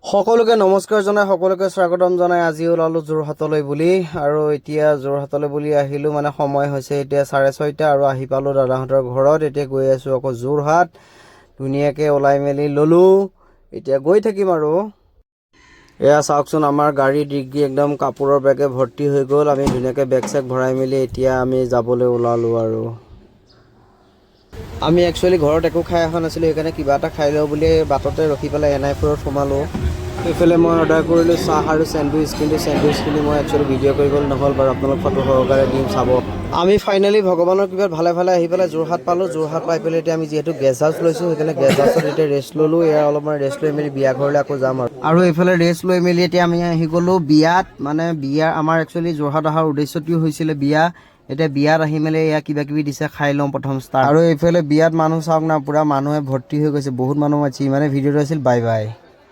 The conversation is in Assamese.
সকলোকে নমস্কাৰ জনাই সকলোকে স্বাগতম জনাই আজি ওলালো যোৰহাটলৈ বুলি আৰু এতিয়া যোৰহাটলৈ বুলি আহিলো মানে সময় হৈছে এতিয়া 6:30 আৰু আহি পালো দাদাহঁতৰ ঘৰত এতিয়া গৈ আছো আকৌ যোৰহাট ধুনীয়াকৈ ওলাই মেলি ললো এতিয়া গৈ থাকিম আৰু এয়া চাওকচোন আমাৰ গাড়ী ডিগ্ৰী একদম কাপোৰৰ বেগে ভৰ্তি হৈ গ'ল আমি ধুনীয়াকৈ বেগ চেক ভৰাই মেলি এতিয়া আমি যাবলৈ ওলালো আৰু আমি একচুৱেলি ঘৰত একো খাই অহা নাছিলোঁ সেইকাৰণে কিবা এটা খাই লওঁ বুলি বাটতে ৰখি পেলাই NI4ত সোমালোঁ এইফালে মই অৰ্ডাৰ কৰিলোঁ চাহ আৰু চেণ্ডউইচ কিন্তু চেণ্ডউইচখিনি মই একচুৱেলি ভিডিঅ' কৰিবলৈ নহ'ল বাৰু আপোনালোক ফটো সহকাৰে দিম চাব আমি ফাইনেলি ভগৱানৰ কৃপাত ভালে ভালে আহি পেলাই যোৰহাট পালোঁ যোৰহাট পাই পেলাই এতিয়া আমি যিহেতু গেষ্ট হাউচ লৈছোঁ সেইকাৰণে গেষ্ট হাউচত এতিয়া ৰেষ্ট ল'লোঁ এয়া অলপমান ৰেষ্ট লৈ মেলি বিয়া ঘৰলৈ আকৌ যাম আৰু এইফালে ৰেষ্ট লৈ মেলি এতিয়া আমি আহি গ'লোঁ বিয়াত মানে বিয়া আমাৰ একচুৱেলি যোৰহাট অহাৰ উদ্দেশ্যটোও হৈছিলে বিয়া এতিয়া বিয়াত আহি মেলি এয়া কিবা কিবি দিছে খাই লওঁ প্ৰথম ষ্টাৰ্ট আৰু এইফালে বিয়াত মানুহ চাওক না পুৰা মানুহে ভৰ্তি হৈ গৈছে বহুত মানুহ মাতিছে ইমানে ভিডিঅ'টো আছিল বাই বাই